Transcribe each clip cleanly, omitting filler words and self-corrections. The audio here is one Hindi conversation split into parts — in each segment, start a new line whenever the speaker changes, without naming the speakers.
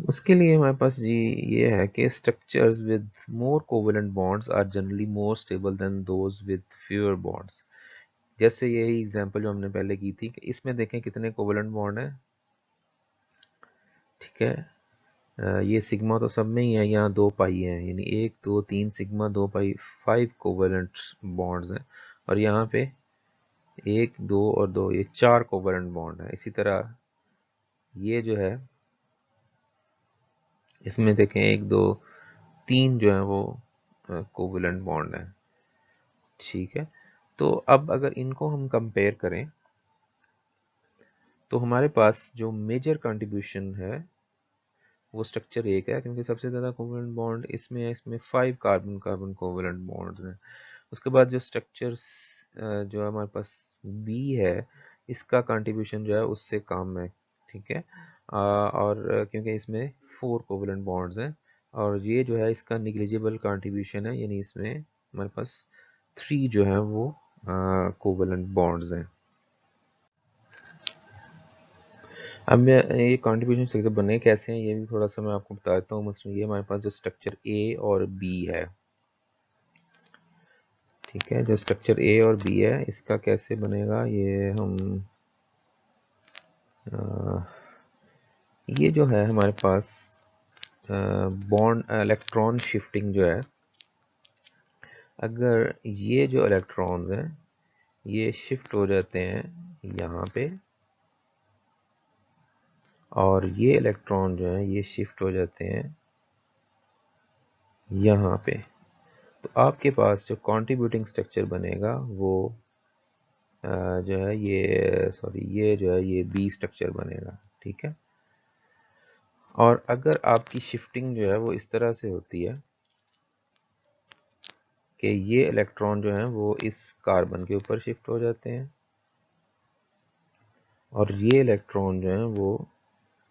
उसके लिए हमारे पास जी ये है कि structures with more covalent bonds are generally more stable than those with fewer bonds. जैसे यही एग्जांपल जो हमने पहले की थी कि इसमें देखें कितने कोवेलेंट बॉन्ड हैं, ठीक है। ये सिग्मा तो सब में ही है, यहाँ 2 पाई है, यानी 1 2 3 सिग्मा 2 पाई 5 कोवेलेंट बॉन्ड्स हैं। और यहाँ पे 1 2 और 2 ये 4 कोवेलेंट बॉन्ड है। इसी तरह ये जो है इसमें देखें 1 2 3 जो है वो कोवेलेंट बॉन्ड है, ठीक है। तो अब अगर इनको हम कंपेयर करें तो हमारे पास जो मेजर कंट्रीब्यूशन है वो स्ट्रक्चर 1 है, क्योंकि सबसे ज़्यादा कोवेलेंट बॉन्ड इसमें है, इसमें 5 कार्बन कार्बन कोवेलेंट बॉन्ड्स हैं। उसके बाद जो स्ट्रक्चर्स जो है हमारे पास बी है, इसका कंट्रीब्यूशन जो है उससे कम है, ठीक है। और क्योंकि इसमें 4 कोवेलेंट बॉन्ड्स हैं, और ये जो है इसका निग्लिजिबल कंट्रीब्यूशन है, यानी इसमें हमारे पास 3 जो है वो कोवेलेंट बॉन्ड्स हैं। अब मैं ये कंट्रीब्यूशन स्ट्रक्चर बने कैसे हैं ये भी थोड़ा सा मैं आपको बता देता हूँ। मसलन ये हमारे पास जो स्ट्रक्चर ए और बी है, ठीक है, जो स्ट्रक्चर ए और बी है इसका कैसे बनेगा ये हम ये जो है हमारे पास बॉन्ड इलेक्ट्रॉन शिफ्टिंग जो है, अगर ये जो इलेक्ट्रॉन्स हैं ये शिफ्ट हो जाते हैं यहाँ पे, और ये इलेक्ट्रॉन जो है ये शिफ्ट हो जाते हैं यहाँ पे, तो आपके पास जो कंट्रीब्यूटिंग स्ट्रक्चर बनेगा वो जो है ये सॉरी ये जो है ये बी स्ट्रक्चर बनेगा, ठीक है। और अगर आपकी शिफ्टिंग जो है वो इस तरह से होती है कि ये इलेक्ट्रॉन जो है वो इस कार्बन के ऊपर शिफ्ट हो जाते हैं, और ये इलेक्ट्रॉन जो है वो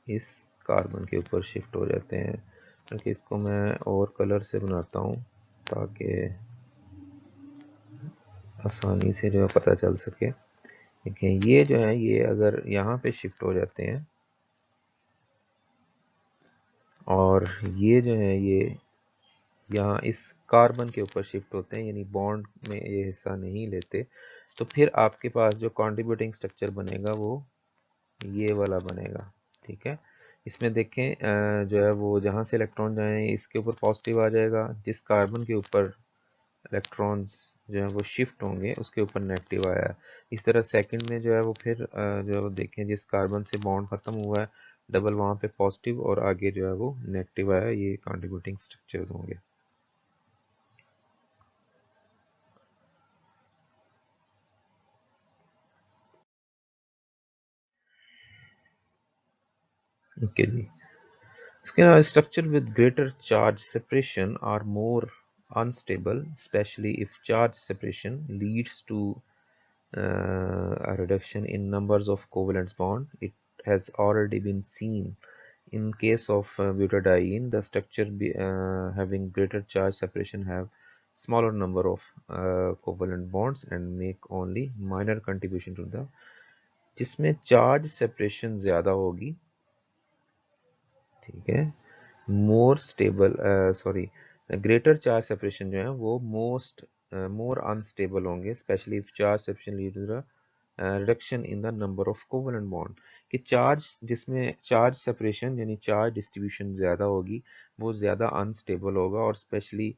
इस कार्बन के ऊपर शिफ्ट हो जाते हैं, क्योंकि इसको मैं और कलर से बनाता हूँ ताकि आसानी से जो है पता चल सके। देखिए ये जो है ये अगर यहाँ पे शिफ्ट हो जाते हैं और ये जो है ये यहाँ इस कार्बन के ऊपर शिफ्ट होते हैं, यानी बॉन्ड में ये हिस्सा नहीं लेते, तो फिर आपके पास जो कंट्रीब्यूटिंग स्ट्रक्चर बनेगा वो ये वाला बनेगा, ठीक है। इसमें देखें जो है वो जहाँ से इलेक्ट्रॉन जाए इसके ऊपर पॉजिटिव आ जाएगा, जिस कार्बन के ऊपर इलेक्ट्रॉन्स जो है वो शिफ्ट होंगे उसके ऊपर नेगेटिव आया है। इस तरह सेकंड में जो है वो फिर जो है वो देखें जिस कार्बन से बॉन्ड खत्म हुआ है डबल वहाँ पे पॉजिटिव और आगे जो है वो नेगेटिव आया, ये कंट्रीब्यूटिंग स्ट्रक्चर्स होंगे। ओके जी। इसके अलावा structure with greater charge separation are more unstable, especially if charge separation leads to a reduction in numbers of covalent bond. It has already been seen in case of butadiene, the structure having greater charge separation have smaller number of covalent bonds and make only minor contribution to the, जिसमें चार्ज सेपरेशन ज़्यादा होगी, ठीक है, more stable sorry greater charge separation जो है वो मोर अनस्टेबल होंगे, especially if charge separation lead to the reduction in the number of covalent bond. कि चार्ज जिसमें चार्ज सेपरेशन यानी चार्ज डिस्ट्रीब्यूशन ज़्यादा होगी वो ज़्यादा अनस्टेबल होगा, और स्पेशली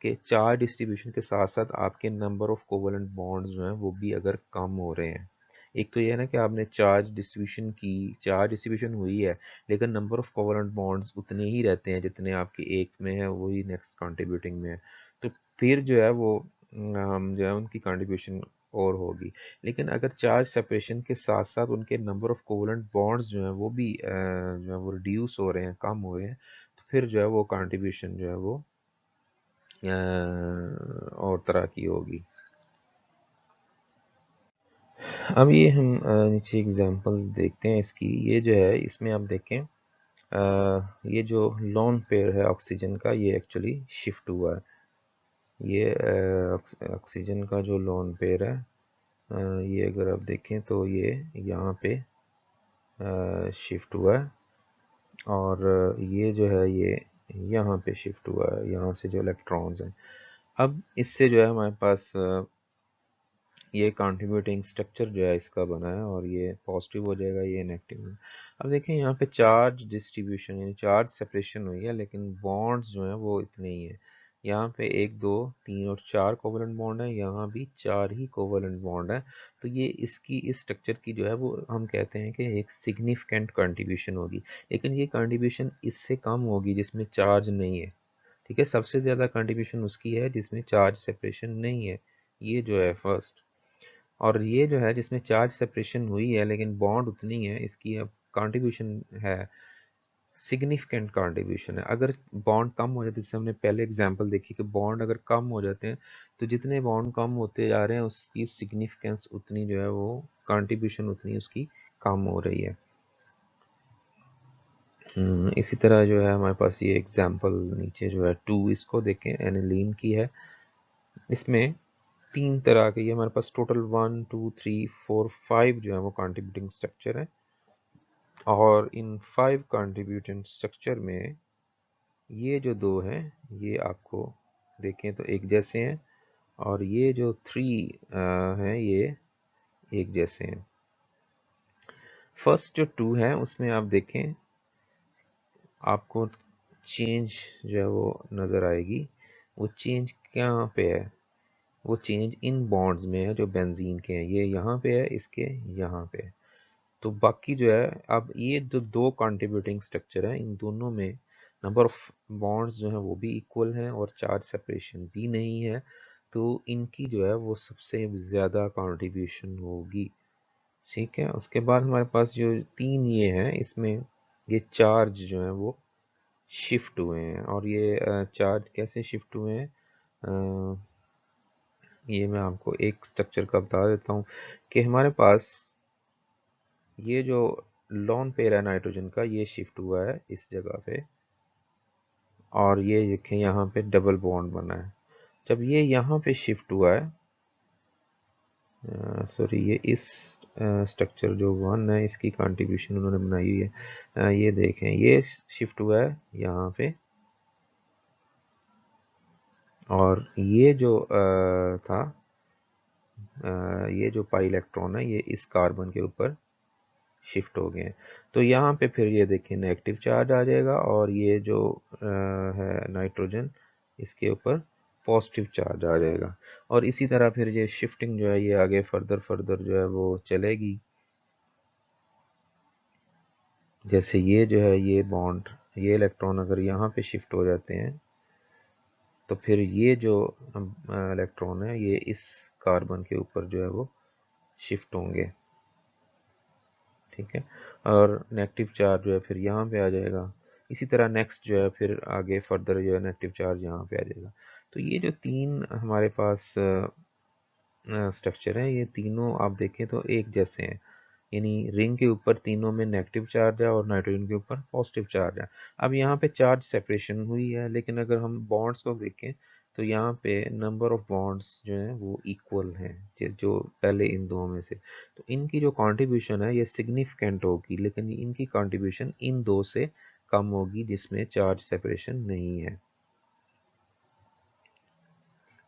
के चार्ज डिस्ट्रीब्यूशन के साथ साथ आपके नंबर ऑफ कोवेलेंट बॉन्ड्स जो हैं वो भी अगर कम हो रहे हैं। एक तो ये है ना कि आपने चार्ज डिस्ट्रीब्यूशन हुई है, लेकिन नंबर ऑफ कोवेलेंट बॉन्ड्स उतने ही रहते हैं जितने आपके एक में है वही नेक्स्ट कंट्रीब्यूटिंग में है, तो फिर जो है वो जो है उनकी कंट्रीब्यूशन और होगी। लेकिन अगर चार्ज सेपरेशन के साथ साथ उनके नंबर ऑफ कोवेलेंट बॉन्ड्स जो हैं वो भी जो है वो रिड्यूस हो रहे हैं, कम हो रहे हैं, तो फिर जो है वो कंट्रीब्यूशन जो है वो और तरह की होगी। अब ये हम नीचे एग्जांपल्स देखते हैं इसकी। ये जो है इसमें आप देखें ये जो लोन पेयर है ऑक्सीजन का ये एक्चुअली शिफ्ट हुआ है। ये ऑक्सीजन का जो लोन पेयर है ये अगर आप देखें तो ये यहाँ पे शिफ्ट हुआ है, और ये जो है ये यहाँ पे शिफ्ट हुआ है, यहाँ से जो इलेक्ट्रॉन्स हैं। अब इससे जो है हमारे पास ये कंट्रीब्यूटिंग स्ट्रक्चर जो है इसका बना है, और ये पॉजिटिव हो जाएगा, ये नेगेटिव है। अब देखें यहाँ पे चार्ज डिस्ट्रीब्यूशन यानी चार्ज सेपरेशन हुई है, लेकिन बॉन्ड्स जो हैं वो इतने ही हैं। यहाँ पे 1 2 3 और 4 कोवलेंट बॉन्ड है, यहाँ भी 4 ही कोवलेंट बॉन्ड है। तो ये इसकी इस स्ट्रक्चर की जो है वो हम कहते हैं कि एक सिग्निफिकेंट कंट्रीब्यूशन होगी। लेकिन ये कंट्रीब्यूशन इससे कम होगी जिसमें चार्ज नहीं है। ठीक है, सबसे ज़्यादा कंट्रीब्यूशन उसकी है जिसमें चार्ज सेपरेशन नहीं है, ये जो है फर्स्ट। और ये जो है जिसमें चार्ज सेपरेशन हुई है लेकिन बॉन्ड उतनी है, इसकी अब कंट्रीब्यूशन है सिग्निफिकेंट कंट्रीब्यूशन है। अगर बॉन्ड कम हो जाते, जैसे हमने पहले एग्जांपल देखी कि बॉन्ड अगर कम हो जाते हैं, तो जितने बॉन्ड कम होते जा रहे हैं उसकी सिग्निफिकेंस उतनी जो है वो कंट्रीब्यूशन उतनी उसकी कम हो रही है। इसी तरह जो है हमारे पास ये एग्जांपल नीचे जो है 2, इसको देखें, एनिलीन की है। इसमें 3 तरह के, ये हमारे पास टोटल 1 2 3 4 5 जो है वो कंट्रीब्यूटिंग स्ट्रक्चर है। और इन 5 कंट्रीब्यूटिंग स्ट्रक्चर में ये जो 2 हैं ये आपको देखें तो एक जैसे हैं, और ये जो 3 हैं ये एक जैसे हैं। फर्स्ट जो 2 है उसमें आप देखें आपको चेंज जो है वो नज़र आएगी। वो चेंज कहाँ पे है? वो चेंज इन बॉन्ड्स में है जो बेंजीन के हैं, ये यहाँ पे है, इसके यहाँ पे है। तो बाकी जो है, अब ये जो 2 कंट्रीब्यूटिंग स्ट्रक्चर है, इन दोनों में नंबर ऑफ बॉन्ड्स जो है वो भी इक्वल हैं और चार्ज सेपरेशन भी नहीं है। तो इनकी जो है वो सबसे ज़्यादा कंट्रीब्यूशन होगी। ठीक है, उसके बाद हमारे पास जो 3 ये हैं, इसमें ये चार्ज जो है वो शिफ्ट हुए हैं। और ये चार्ज कैसे शिफ्ट हुए हैं, ये मैं आपको एक स्ट्रक्चर का बता देता हूँ कि हमारे पास ये जो लोन पेयर है नाइट्रोजन का, ये शिफ्ट हुआ है इस जगह पे, और ये देखें यहाँ पे डबल बॉन्ड बना है। जब ये यहाँ पे शिफ्ट हुआ है, सॉरी, ये इस स्ट्रक्चर जो 1 है इसकी कंट्रीब्यूशन उन्होंने बनाई हुई है। ये देखें, ये शिफ्ट हुआ है यहाँ पे, और ये जो था ये जो पाई इलेक्ट्रॉन है ये इस कार्बन के ऊपर शिफ्ट हो गए हैं। तो यहाँ पे फिर ये देखिए नेगेटिव चार्ज आ जाएगा, और ये जो है नाइट्रोजन, इसके ऊपर पॉजिटिव चार्ज आ जाएगा। और इसी तरह फिर ये शिफ्टिंग जो है ये आगे फर्दर फर्दर जो है वो चलेगी। जैसे ये जो है ये बॉन्ड, ये इलेक्ट्रॉन अगर यहाँ पे शिफ्ट हो जाते हैं, तो फिर ये जो इलेक्ट्रॉन है ये इस कार्बन के ऊपर जो है वो शिफ्ट होंगे। ठीक है, और नेगेटिव चार्ज जो है फिर यहाँ पे आ जाएगा। इसी तरह नेक्स्ट जो है फिर आगे फर्दर जो है नेगेटिव चार्ज यहाँ पे आ जाएगा। तो ये जो 3 हमारे पास स्ट्रक्चर है, ये तीनों आप देखें तो एक जैसे हैं, यानी रिंग के ऊपर तीनों में नेगेटिव चार्ज है और नाइट्रोजन के ऊपर पॉजिटिव चार्ज है। अब यहाँ पे चार्ज सेपरेशन हुई है, लेकिन अगर हम बॉन्ड्स को देखें तो यहाँ पे नंबर ऑफ बॉन्ड्स जो हैं वो इक्वल हैं, जो पहले इन दो में से। तो इनकी जो कंट्रीब्यूशन है ये सिग्निफिकेंट होगी, लेकिन इनकी कंट्रीब्यूशन इन दो से कम होगी जिसमें चार्ज सेपरेशन नहीं है।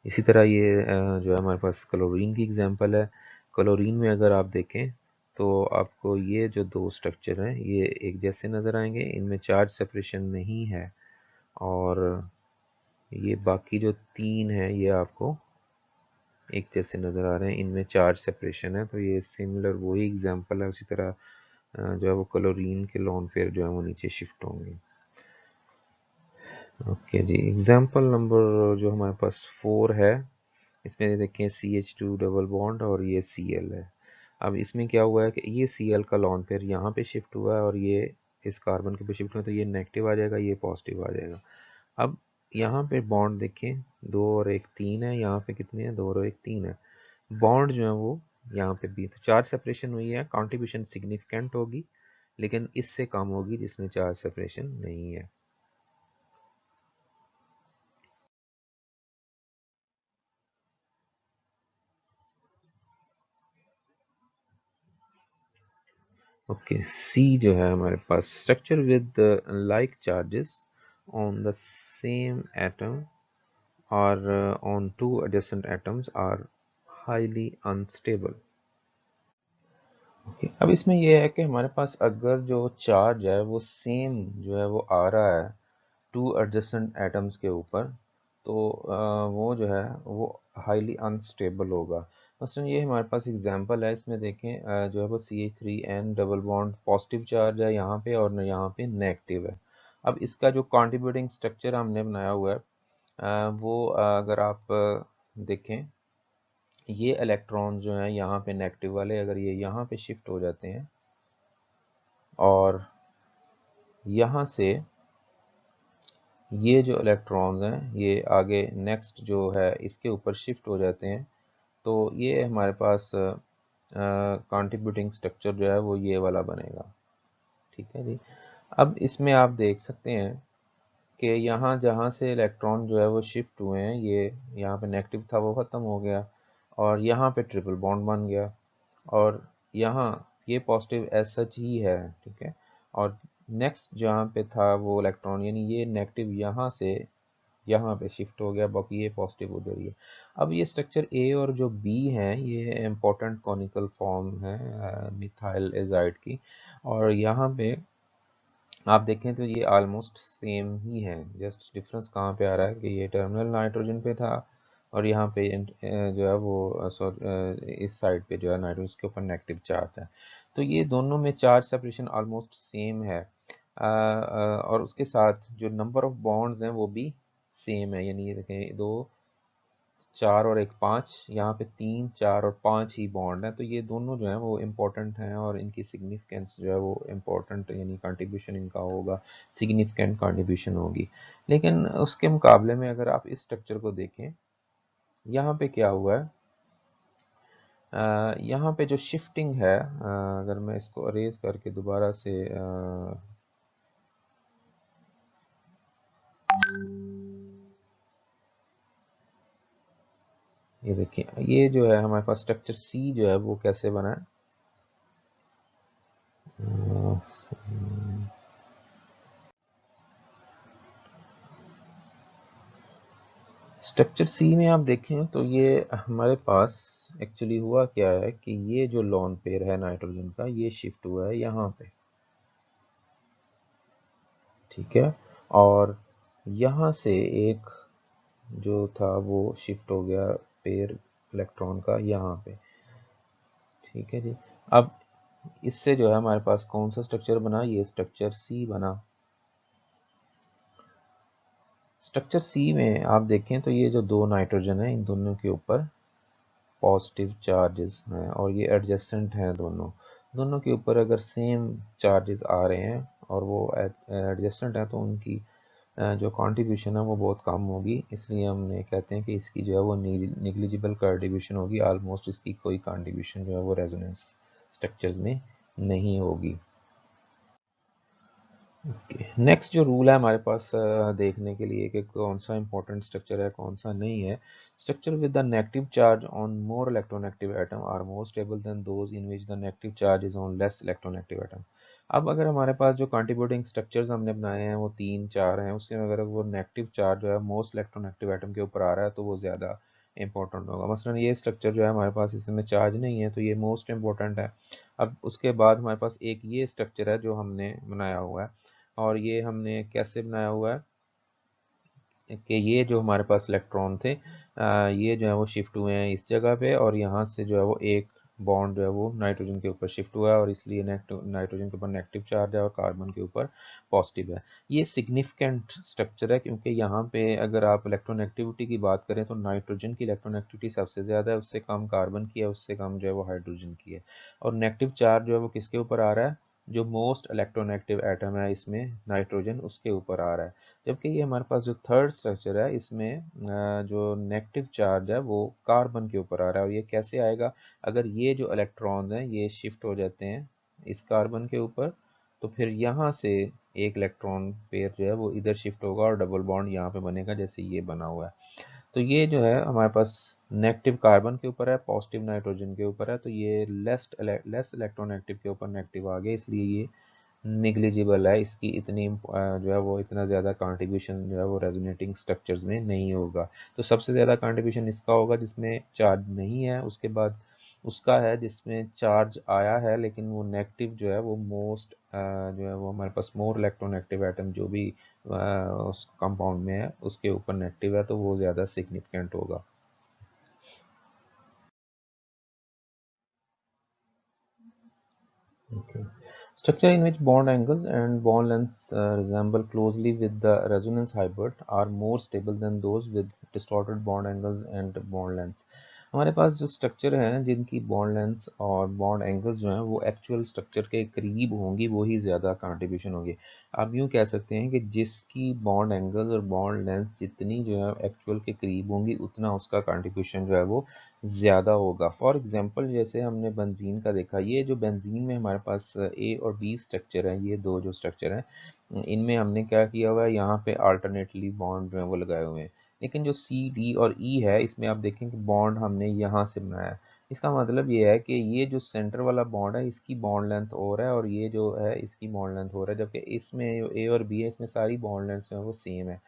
इसी तरह ये जो है हमारे पास क्लोरीन की एग्जांपल है। क्लोरीन में अगर आप देखें तो आपको ये जो 2 स्ट्रक्चर हैं ये एक जैसे नज़र आएंगे, इनमें चार्ज सेपरेशन नहीं है। और ये बाकी जो 3 हैं ये आपको एक जैसे नज़र आ रहे हैं, इनमें चार्ज सेपरेशन है। तो ये सिमिलर वही एग्जांपल है। उसी तरह जो है वो क्लोरीन के लोन पेयर जो है वो नीचे शिफ्ट होंगे। ओके जी, एग्जांपल नंबर जो हमारे पास 4 है, इसमें देखें CH2 डबल बॉन्ड और ये Cl है। अब इसमें क्या हुआ है कि ये Cl का लोन पेयर यहाँ पे शिफ्ट हुआ है, और ये इस कार्बन के पे शिफ्ट हुआ, तो ये नेगेटिव आ जाएगा, ये पॉजिटिव आ जाएगा। अब यहाँ पे बॉन्ड देखें, 2 और 1 3 है, यहाँ पे कितने हैं, 2 और 1 3 है। बॉन्ड जो है वो यहाँ पे भी, तो चार्ज सेपरेशन हुई है, कंट्रीब्यूशन सिग्निफिकेंट होगी, लेकिन इससे कम होगी जिसमें चार्ज सेपरेशन नहीं है। ओके, सी जो है हमारे पास structure with like charges on the same atom और on two adjacent atoms are highly unstable. Okay, अब इसमें यह है कि हमारे पास अगर जो चार्ज है वो सेम जो है वो आ रहा है टू एडजेसेंट एटम्स के ऊपर, तो वो जो है वो हाईली अनस्टेबल होगा। मसलन ये हमारे पास एग्जांपल है, इसमें देखें जो है वो CH3N double bond positive charge है यहाँ पे और यहाँ पे नेगेटिव है। अब इसका जो कंट्रीब्यूटिंग स्ट्रक्चर हमने बनाया हुआ है वो अगर आप देखें, ये इलेक्ट्रॉन जो हैं यहाँ पे नेगेटिव वाले अगर ये यहाँ पे शिफ्ट हो जाते हैं और यहाँ से ये जो इलेक्ट्रॉन्स हैं ये आगे नेक्स्ट जो है इसके ऊपर शिफ्ट हो जाते हैं, तो ये हमारे पास कंट्रीब्यूटिंग स्ट्रक्चर जो है वो ये वाला बनेगा। ठीक है जी। अब इसमें आप देख सकते हैं कि यहाँ जहाँ से इलेक्ट्रॉन जो है वो शिफ्ट हुए हैं, ये यहाँ पे नेगेटिव था वो ख़त्म हो गया और यहाँ पे ट्रिपल बॉन्ड बन गया और यहाँ ये पॉजिटिव एज सच ही है। ठीक है, और नेक्स्ट जहाँ पे था वो इलेक्ट्रॉन यानी ये नेगेटिव यहाँ से यहाँ पे शिफ्ट हो गया, बाकी ये पॉजिटिव उधर ही है। अब ये स्ट्रक्चर ए और जो बी हैं ये इम्पोर्टेंट कॉनिकल फॉर्म है मिथाइल एजाइड की, और यहाँ पे आप देखें तो ये ऑलमोस्ट सेम ही है। जस्ट डिफरेंस कहाँ पे आ रहा है कि ये टर्मिनल नाइट्रोजन पे था और यहाँ पे जो है वो इस साइड पे जो है नाइट्रोजन के ऊपर नेगेटिव चार्ज है, तो ये दोनों में चार्ज सेपरेशन ऑलमोस्ट सेम है। और उसके साथ जो नंबर ऑफ बॉन्ड्स हैं वो भी सेम है, यानी ये देखें 2 4 और 1 5, यहाँ पे 3 4 और 5 ही बॉन्ड है, तो ये दोनों जो है वो इम्पोर्टेंट हैं और इनकी सिग्निफिकेंस जो है वो इम्पोर्टेंट यानी कंट्रीब्यूशन इनका होगा, सिग्निफिकेंट कंट्रीब्यूशन होगी। लेकिन उसके मुकाबले में अगर आप इस स्ट्रक्चर को देखें, यहाँ पे क्या हुआ है, यहाँ पे जो शिफ्टिंग है, अगर मैं इसको अरेज करके दोबारा से ये देखिए, ये जो है हमारे पास स्ट्रक्चर सी जो है वो कैसे बना है। स्ट्रक्चर सी में आप देखें तो ये हमारे पास एक्चुअली हुआ क्या है कि ये जो लोन पेयर है नाइट्रोजन का ये शिफ्ट हुआ है यहाँ पे। ठीक है, और यहाँ से एक जो था वो शिफ्ट हो गया पेयर इलेक्ट्रॉन का यहाँ पे। ठीक है जी। अब इससे जो है हमारे पास कौन सा स्ट्रक्चर बना, ये स्ट्रक्चर सी बना। स्ट्रक्चर सी में आप देखें तो ये जो दो नाइट्रोजन है इन दोनों के ऊपर पॉजिटिव चार्जेस हैं और ये एडजेसेंट हैं, दोनों दोनों के ऊपर अगर सेम चार्जेस आ रहे हैं और वो एडजेसेंट हैं तो उनकी जो कंट्रीब्यूशन है वो बहुत कम होगी, इसलिए हमने कहते हैं कि इसकी जो है वो निग्लिजिबल कंट्रीब्यूशन होगी, ऑलमोस्ट इसकी कोई कंट्रीब्यूशन जो है वो रेजोनेंस स्ट्रक्चर्स में नहीं होगी। नेक्स्ट जो रूल है हमारे पास देखने के लिए कि कौन सा इंपॉर्टेंट स्ट्रक्चर है कौन सा नहीं है। Structure with the negative charge on more electronegative atom are more stable than those in which the negative charge is on less electronegative atom. अब अगर हमारे पास जो कंट्रीब्यूटिंग स्ट्रक्चर्स हमने बनाए हैं वो 3 4 हैं, उससे अगर वो नेगेटिव चार्ज जो है मोस्ट इलेक्ट्रोनेगेटिव एटम के ऊपर आ रहा है तो वो ज़्यादा इंपॉर्टेंट होगा। मसलन ये स्ट्रक्चर जो है हमारे पास इसमें चार्ज नहीं है तो ये मोस्ट इंपॉर्टेंट है। अब उसके बाद हमारे पास एक ये स्ट्रक्चर है जो हमने बनाया हुआ है, और ये हमने कैसे बनाया हुआ है कि ये जो हमारे पास इलेक्ट्रॉन थे ये जो है वो शिफ्ट हुए हैं इस जगह पे और यहाँ से जो है वो एक बॉन्ड जो है वो नाइट्रोजन के ऊपर शिफ्ट हुआ है और इसलिए नाइट्रोजन के ऊपर नेगेटिव चार्ज है और कार्बन के ऊपर पॉजिटिव है। ये सिग्निफिकेंट स्ट्रक्चर है क्योंकि यहाँ पे अगर आप इलेक्ट्रोनेगेटिविटी की बात करें तो नाइट्रोजन की इलेक्ट्रोनेगेटिविटी सबसे ज़्यादा है, उससे कम कार्बन की है, उससे कम जो है वो हाइड्रोजन की है। और नेगेटिव चार्ज जो है वो किसके ऊपर आ रहा है, जो मोस्ट इलेक्ट्रोनेगेटिव एटम है इसमें नाइट्रोजन उसके ऊपर आ रहा है। जबकि ये हमारे पास जो थर्ड स्ट्रक्चर है इसमें जो नेगेटिव चार्ज है वो कार्बन के ऊपर आ रहा है। और ये कैसे आएगा, अगर ये जो इलेक्ट्रॉन्स हैं ये शिफ्ट हो जाते हैं इस कार्बन के ऊपर तो फिर यहाँ से एक इलेक्ट्रॉन पेयर जो है वो इधर शिफ्ट होगा और डबल बॉन्ड यहाँ पे बनेगा जैसे ये बना हुआ है। तो तो ये जो है हमारे पास नेगेटिव कार्बन के ऊपर है, पॉजिटिव नाइट्रोजन के ऊपर है, तो ये लेस इलेक्ट्रोनेगेटिव के ऊपर नेगेटिव आ गया, इसलिए ये निग्लिजिबल है, इसकी इतनी जो है वो इतना ज़्यादा कंट्रीब्यूशन जो है वो रेजोनेटिंग स्ट्रक्चर्स में नहीं होगा। तो सबसे ज़्यादा कंट्रीब्यूशन इसका होगा जिसमें चार्ज नहीं है, उसके बाद उसका है जिसमें चार्ज आया है लेकिन वो नेगेटिव जो है वो मोस्ट जो है वो हमारे पास मोर इलेक्ट्रोनेगेटिव एटम जो भी उस कंपाउंड में है उसके ऊपर नेगेटिव है, तो वो ज़्यादा सिग्निफिकेंट होगा। Okay. Structure in which bond angles and bond lengths resemble closely with the resonance hybrid are more stable than those with distorted bond angles and bond lengths. हमारे पास जो स्ट्रक्चर हैं जिनकी बॉन्ड लेंथ्स और बॉन्ड एंगल्स जो हैं वो एक्चुअल स्ट्रक्चर के करीब होंगी वो ही ज़्यादा कंट्रीब्यूशन होगी। आप यूँ कह सकते हैं कि जिसकी बॉन्ड एंगल्स और बॉन्ड लेंथ्स जितनी जो है एक्चुअल के करीब होंगी उतना उसका कंट्रीब्यूशन जो है वो ज़्यादा होगा। फॉर एग्जांपल जैसे हमने बेंजीन का देखा, ये जो बेंजीन में हमारे पास ए और बी स्ट्रक्चर है, ये दो जो स्ट्रक्चर हैं इनमें हमने क्या किया हुआ है, यहाँ पे अल्टरनेटली बॉन्ड जो है वो लगाए हुए हैं। लेकिन जो सी डी और ई है इसमें आप देखें कि बॉन्ड हमने यहाँ से बनाया है। इसका मतलब ये है कि ये जो सेंटर वाला बॉन्ड है इसकी बॉन्ड लेंथ और है और ये जो है इसकी बॉन्ड लेंथ और है, जबकि इसमें ए और बी है इसमें सारी बॉन्ड लेंथ जो है वो सेम है।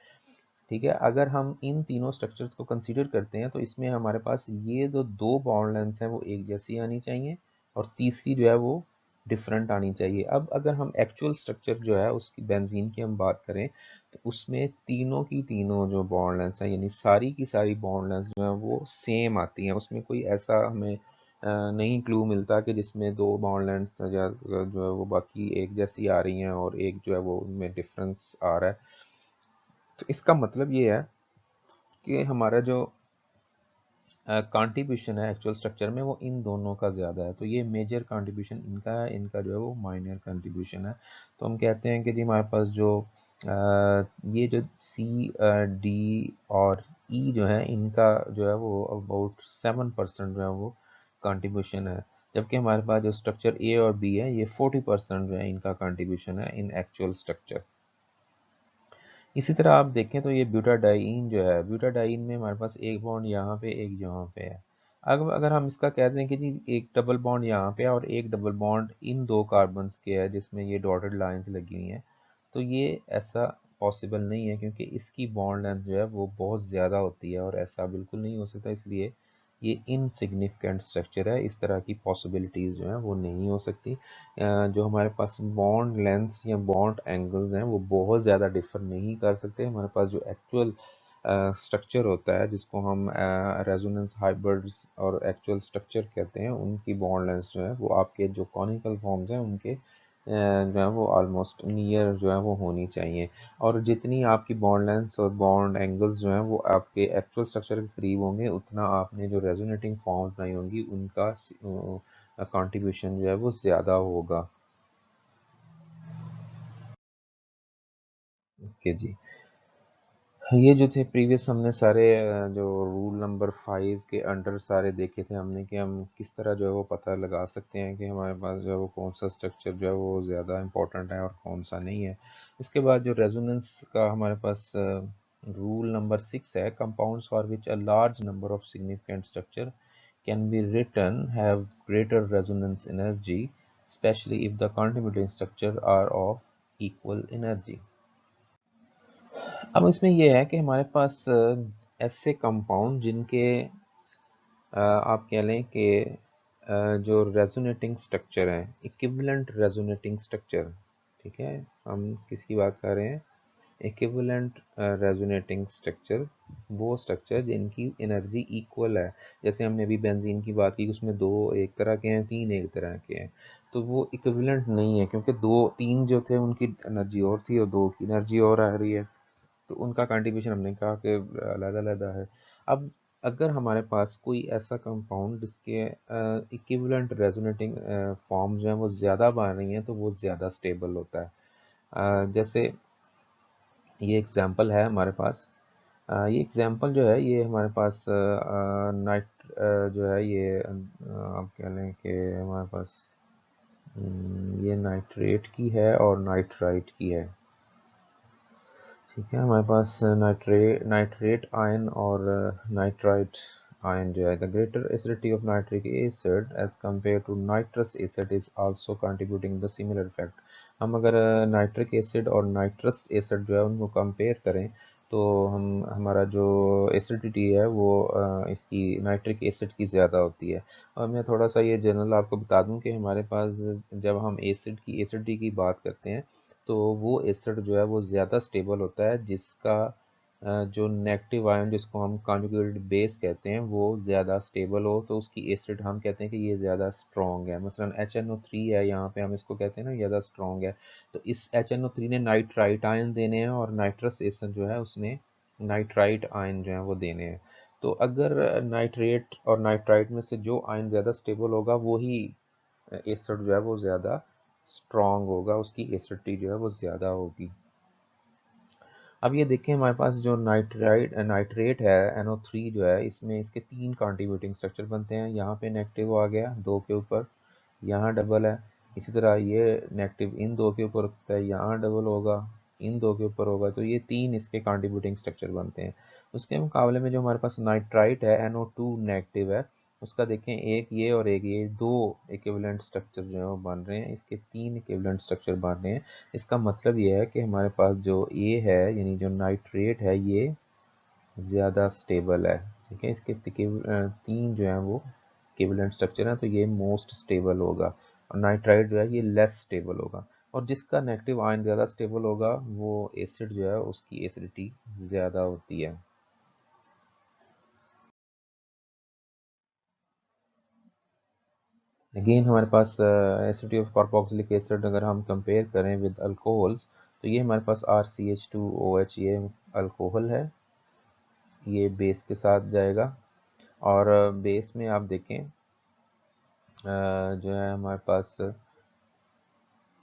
ठीक है, अगर हम इन तीनों स्ट्रक्चर्स को कंसीडर करते हैं तो इसमें हमारे पास ये जो दो बॉन्ड लेंथ्स हैं वो एक जैसी आनी चाहिए और तीसरी जो है वो डिफरेंट आनी चाहिए। अब अगर हम एक्चुअल स्ट्रक्चर जो है उसकी बेंजीन की हम बात करें तो उसमें तीनों की तीनों जो बॉन्ड लेंथ्स हैं यानी सारी की सारी बॉन्ड लेंथ्स जो है वो सेम आती हैं, उसमें कोई ऐसा हमें नहीं क्लू मिलता कि जिसमें दो बॉन्ड लेंथ्स जो है वो बाकी एक जैसी आ रही हैं और एक जो है वो उनमें डिफरेंस आ रहा है। तो इसका मतलब ये है कि हमारा जो कंट्रीब्यूशन है एक्चुअल स्ट्रक्चर में वो इन दोनों का ज़्यादा है, तो ये मेजर कंट्रीब्यूशन इनका है, इनका जो है वो माइनर कंट्रीब्यूशन है। तो हम कहते हैं कि जी हमारे पास जो ये जो सी डी और ई जो है इनका जो है वो अबाउट 7% जो है वो कंट्रीब्यूशन है, जबकि हमारे पास जो स्ट्रक्चर ए और बी है ये 40% जो है इनका कंट्रीब्यूशन है इन एक्चुअल स्ट्रक्चर। इसी तरह आप देखें तो ये ब्यूटाडाइन जो है, ब्यूटाडाइन में हमारे पास एक बॉन्ड यहाँ पे एक यहाँ पे है। अगर हम इसका कहते हैं कि जी एक डबल बॉन्ड यहाँ पे है और एक डबल बॉन्ड इन दो कार्बन्स के है जिसमें ये डॉटेड लाइंस लगी हुई हैं, तो ये ऐसा पॉसिबल नहीं है क्योंकि इसकी बॉन्ड लेंथ जो है वो बहुत ज़्यादा होती है और ऐसा बिल्कुल नहीं हो सकता, इसलिए ये इनसिग्निफिकेंट स्ट्रक्चर है, इस तरह की पॉसिबिलिटीज़ जो है वो नहीं हो सकती। जो हमारे पास बॉन्ड लेंथ्स या बॉन्ड एंगल्स हैं वो बहुत ज़्यादा डिफर नहीं कर सकते। हमारे पास जो एक्चुअल स्ट्रक्चर होता है जिसको हम रेजोनेंस हाइब्रिड्स और एक्चुअल स्ट्रक्चर कहते हैं उनकी बॉन्ड लेंथ्स जो है वो आपके जो कॉनिकल फॉर्म्स हैं उनके जो है वो ऑलमोस्ट नियर जो है वो होनी चाहिए, और जितनी आपकी बॉन्ड लेंथ्स और बॉन्ड एंगल्स जो हैं वो आपके एक्चुअल स्ट्रक्चर के करीब होंगे उतना आपने जो रेजोनेटिंग फॉर्म्स बनाई होंगी उनका कंट्रीब्यूशन जो है वो ज़्यादा होगा। ओके जी, ये जो थे प्रीवियस हमने सारे जो रूल नंबर 5 के अंडर सारे देखे थे हमने कि हम किस तरह जो है वो पता लगा सकते हैं कि हमारे पास जो है वो कौन सा स्ट्रक्चर जो है वो ज़्यादा इम्पोर्टेंट है और कौन सा नहीं है। इसके बाद जो रेजोनेंस का हमारे पास रूल नंबर 6 है, compounds for which a large number of significant structure can be written have greater resonance energy, especially if the contributing structure are of equal energy। अब इसमें यह है कि हमारे पास ऐसे कंपाउंड जिनके आप कह लें कि जो रेजोनेटिंग स्ट्रक्चर है इक्विवेलेंट रेजोनेटिंग स्ट्रक्चर, ठीक है, हम किसकी बात कर रहे हैं, इक्विवेलेंट रेजोनेटिंग स्ट्रक्चर, वो स्ट्रक्चर जिनकी एनर्जी इक्वल है। जैसे हमने अभी बेंजीन की बात की उसमें दो एक तरह के हैं तीन एक तरह के हैं, तो वो इक्विवेलेंट नहीं है क्योंकि दो तीन जो थे उनकी एनर्जी और थी और दो की एनर्जी और आ रही है, तो उनका कंट्रीब्यूशन हमने कहा कि अलग अलग है। अब अगर हमारे पास कोई ऐसा कंपाउंड जिसके इक्विवेलेंट रेजोनेटिंग फॉर्म जो है वो ज़्यादा बन रही हैं तो वो ज़्यादा स्टेबल होता है। जैसे ये एग्जांपल है हमारे पास, ये एग्जांपल जो है ये हमारे पास नाइट जो है ये आप कह लें कि हमारे पास ये नाइट्रेट की है और नाइट्राइट की है। ठीक है, हमारे पास नाइट्रेट आयन और नाइट्राइट आयन जो है, the greater acidity of nitric acid as compare to nitrous acid is also contributing the similar effect. हम अगर नाइट्रिक एसिड और नाइट्रस एसिड जो है उनको कंपेयर करें तो हमारा जो एसिडिटी है वो इसकी नाइट्रिक एसिड की ज़्यादा होती है। और मैं थोड़ा सा ये जनरल आपको बता दूं कि हमारे पास जब हम एसिडिटी की बात करते हैं तो वो एसिड जो है वो ज़्यादा स्टेबल होता है जिसका जो नेगेटिव आयन जिसको हम कॉन्जुगेटेड बेस कहते हैं वो ज़्यादा स्टेबल हो तो उसकी एसिड हम कहते हैं कि ये ज़्यादा स्ट्रॉन्ग है। मसलन HNO3 है, यहाँ पे हम इसको कहते हैं ना ज़्यादा स्ट्रॉन्ग है। तो इस HNO3 ने नाइट्राइट आयन देने हैं और नाइट्रस एसिड जो है उसने नाइट्राइट आयन जो है वो देने हैं। तो अगर नाइट्रेट और नाइट्राइट में से जो आयन ज़्यादा स्टेबल होगा वही एसिड जो है वो ज़्यादा स्ट्रॉन्ग होगा, उसकी एसिडिटी जो है वो ज़्यादा होगी। अब ये देखें हमारे पास जो नाइट्रेट है NO3 जो है इसमें इसके 3 कंट्रीब्यूटिंग स्ट्रक्चर बनते हैं। यहाँ पे नेगेटिव आ गया 2 के ऊपर, यहाँ डबल है। इसी तरह ये नेगेटिव इन 2 के ऊपर होता है, यहाँ डबल होगा, इन 2 के ऊपर होगा। तो ये 3 इसके कंट्रीब्यूटिंग स्ट्रक्चर बनते हैं। उसके मुकाबले में जो हमारे पास नाइट्राइट है NO2 नेगेटिव है, उसका देखें एक ये और एक ये, 2 इक्विवेलेंट स्ट्रक्चर जो है वो बन रहे हैं, इसके 3 इक्विवेलेंट स्ट्रक्चर बन रहे हैं। इसका मतलब ये है कि हमारे पास जो ए है यानी जो नाइट्रेट है ये ज़्यादा स्टेबल है। ठीक है, इसके 3 जो है वो इक्विवेलेंट स्ट्रक्चर हैं तो ये मोस्ट स्टेबल होगा और नाइट्राइट जो है ये लेस स्टेबल होगा। और जिसका नेगेटिव आयन ज़्यादा स्टेबल होगा वो एसिड जो है उसकी एसिडिटी ज़्यादा होती है। अगेन हमारे पास एसिडिटी ऑफ कार्बोक्सिलिक एसिड अगर हम कंपेयर करें विद अल्कोहल्स तो ये हमारे पाच RCH2OH ये अल्कोहल है, ये बेस के साथ जाएगा। और बेस में आप देखें जो है हमारे पास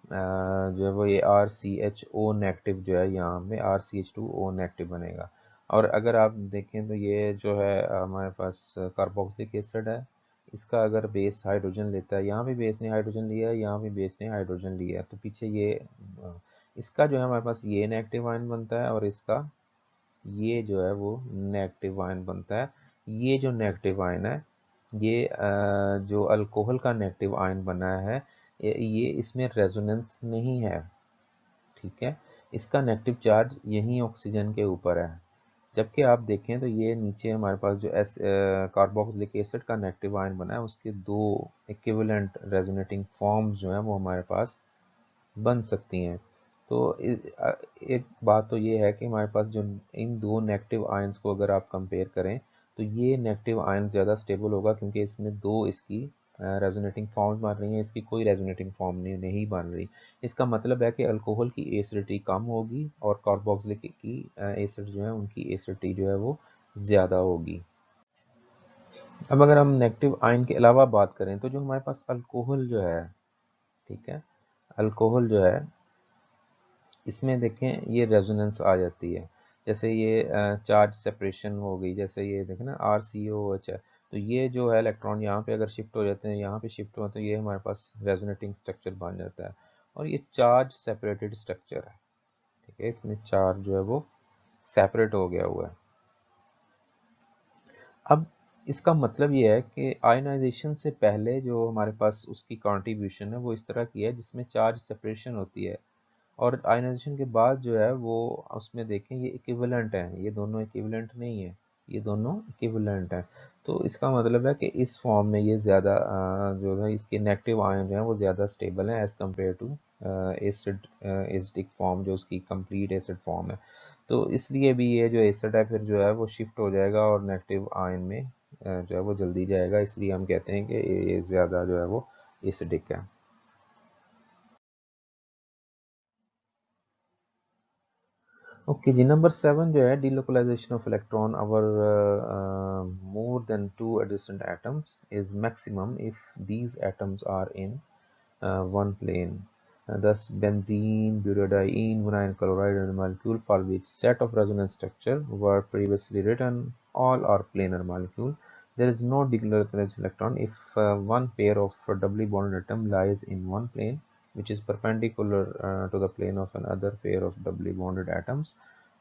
जो है वो ये RCHO नेगेटिव जो है यहाँ पे RCH2O नेगेटिव बनेगा। और अगर आप देखें तो ये जो है हमारे पास कार्बोक्सिलिक एसिड है, इसका अगर बेस हाइड्रोजन लेता है, यहाँ भी बेस ने हाइड्रोजन लिया है, यहाँ भी बेस ने हाइड्रोजन लिया है, तो पीछे ये इसका जो है हमारे पास ये नेगेटिव आयन बनता है और इसका ये जो है वो नेगेटिव आयन बनता है। ये जो नेगेटिव आयन है ये जो अल्कोहल का नेगेटिव आयन बना है ये इसमें रेजोनेंस नहीं है। ठीक है, इसका नेगेटिव चार्ज यहीं ऑक्सीजन के ऊपर है। जबकि आप देखें तो ये नीचे हमारे पास जो कार्बोक्सिलिक एसिड का नेगेटिव आयन बना है उसके 2 इक्विवेलेंट रेजोनेटिंग फॉर्म्स जो है वो हमारे पास बन सकती हैं। तो एक बात तो ये है कि हमारे पास जो इन 2 नेगेटिव आयंस को अगर आप कंपेयर करें तो ये नेगेटिव आयन ज़्यादा स्टेबल होगा क्योंकि इसमें 2 इसकी रेजोनेटिंग फॉर्म बन रही हैं, इसकी कोई रेजोनेटिंग फॉर्म नहीं बन रही। इसका मतलब है कि अल्कोहल की एसिडिटी कम होगी और कार्बोक्सिलिक की एसिड जो है उनकी एसिडिटी जो है वो ज़्यादा होगी। अब अगर हम नेगेटिव आयन के अलावा बात करें तो जो हमारे पास अल्कोहल जो है, ठीक है, अल्कोहल जो है इसमें देखें ये रेजोनेंस आ जाती है। जैसे ये चार्ज सेपरेशन हो गई, जैसे ये देखें ना RCOH है, तो ये जो है इलेक्ट्रॉन यहाँ पे अगर शिफ्ट हो जाते हैं, यहाँ पे शिफ्ट हो तो ये हमारे पास रेजोनेटिंग स्ट्रक्चर बन जाता है और ये चार्ज सेपरेटेड स्ट्रक्चर है। ठीक है, इसमें चार्ज जो है वो सेपरेट हो गया हुआ है। अब इसका मतलब ये है कि आयनाइजेशन से पहले जो हमारे पास उसकी कंट्रीब्यूशन है वो इस तरह की है जिसमें चार्ज सेपरेशन होती है और आयनाइजेशन के बाद जो है वो उसमें देखें ये इक्विवेलेंट हैं, ये दोनों इक्विवेलेंट नहीं है, ये दोनों इक्विवेलेंट हैं। तो इसका मतलब है कि इस फॉर्म में ये ज़्यादा जो है इसके नेगेटिव आयन जो है वो ज़्यादा स्टेबल हैं as compare to acid acidic form जो उसकी कंप्लीट एसिड फॉर्म है। तो इसलिए भी ये जो एसिड है फिर जो है वो शिफ्ट हो जाएगा और नेगेटिव आयन में जो है वो जल्दी जाएगा, इसलिए हम कहते हैं कि ये ज़्यादा जो है वो एसिडिक है। ओके जी, नंबर 7 जो है delocalization of electron over more than two adjacent atoms is maximum if these atoms are in one plane. Thus, benzene, butadiene, vinyl chloride, and the molecule for which set of resonance structure were previously written all are planar molecule. There is no delocalization electron if one pair of doubly bonded atom lies in one plane which is perpendicular to the plane of another pair of doubly bonded atoms.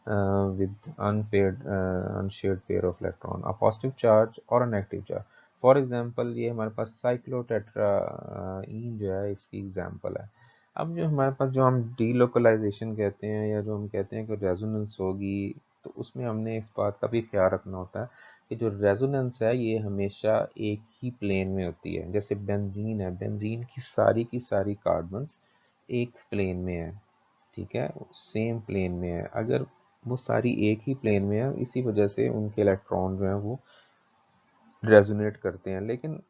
with unshared pair of electron, a positive charge और a negative charge. For example ये हमारे पास साइक्लोटेट्राईन जो है इसकी एग्जाम्पल है। अब जो हमारे पास जो हम डीलोकलाइजेशन कहते हैं या जो हम कहते हैं कि रेजोनेंस होगी, तो उसमें हमने इस बात का भी ख्याल रखना होता है कि जो रेजोनेंस है ये हमेशा एक ही प्लेन में होती है। जैसे बेंजीन है, बेंजीन की सारी कार्बन्स एक प्लेन में है, ठीक है, सेम प्लेन में है। अगर वो सारी एक ही प्लेन में है, इसी वजह से उनके इलेक्ट्रॉन जो है वो रेजोनेट करते हैं। लेकिन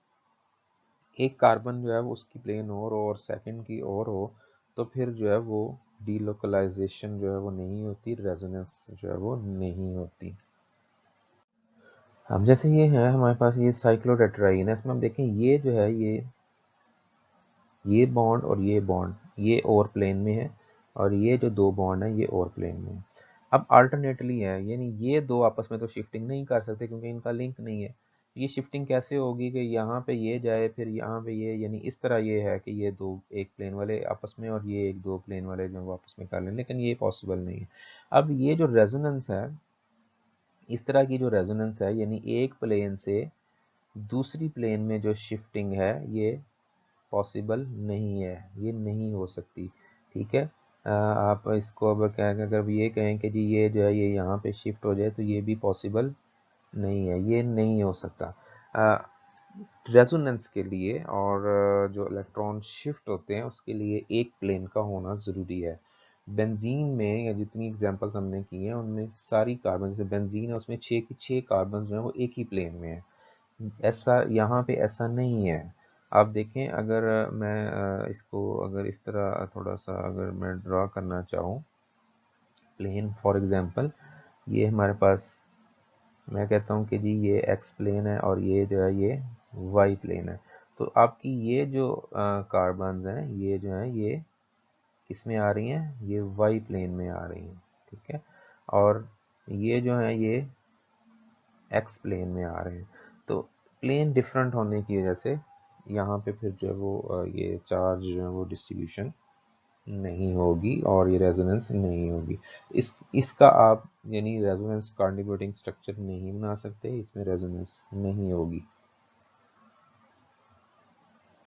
एक कार्बन जो है वो उसकी प्लेन और सेकंड की और हो, तो फिर जो है वो डीलोकलाइजेशन जो है वो नहीं होती, रेजोनेंस जो है वो नहीं होती। अब जैसे ये है हमारे पास ये साइक्लोटेट्राईन है, इसमें हम देखें ये जो है ये बॉन्ड और ये बॉन्ड ये और प्लेन में है, और ये जो दो बॉन्ड है ये और प्लेन में है। अब अल्टरनेटली है, यानी ये दो आपस में तो शिफ्टिंग नहीं कर सकते क्योंकि इनका लिंक नहीं है। ये शिफ्टिंग कैसे होगी कि यहाँ पे ये जाए फिर यहाँ पे ये, यानी इस तरह ये है कि ये दो एक प्लेन वाले आपस में और ये एक दो प्लेन वाले जो आपस में कर लें, लेकिन ये पॉसिबल नहीं है। अब ये जो रेजोनेंस है, इस तरह की जो रेजोनेंस है, यानी एक प्लेन से दूसरी प्लेन में जो शिफ्टिंग है ये पॉसिबल नहीं है, ये नहीं हो सकती, ठीक है। आप इसको अब क्या अगर ये कहें कि जी ये जो है ये यहाँ पे शिफ्ट हो जाए तो ये भी पॉसिबल नहीं है, ये नहीं हो सकता। रेजोनेंस के लिए और जो इलेक्ट्रॉन शिफ्ट होते हैं उसके लिए एक प्लेन का होना ज़रूरी है। बेंजीन में या जितनी एग्जांपल्स हमने की हैं उनमें सारी कार्बन, जैसे बेंजीन है उसमें 6 की 6 कार्बन जो है वो एक ही प्लेन में है। ऐसा यहाँ पे ऐसा नहीं है। आप देखें अगर मैं इसको अगर इस तरह थोड़ा सा अगर मैं ड्रा करना चाहूँ प्लेन, फॉर एग्जांपल ये हमारे पास, मैं कहता हूँ कि जी ये एक्स प्लेन है और ये जो है ये वाई प्लेन है। तो आपकी ये जो कार्बन्स हैं ये जो है ये किस में आ रही हैं, ये वाई प्लेन में आ रही हैं, ठीक है, और ये जो है ये एक्स प्लेन में आ रहे हैं। तो प्लेन डिफरेंट होने की वजह से यहाँ पे फिर जो है वो ये चार्ज जो है वो डिस्ट्रीब्यूशन नहीं होगी और ये रेजोनेंस नहीं होगी। इसका आप यानी रेजोनेंस कंट्रीब्यूटिंग स्ट्रक्चर नहीं बना सकते, इसमें रेजोनेंस नहीं होगी।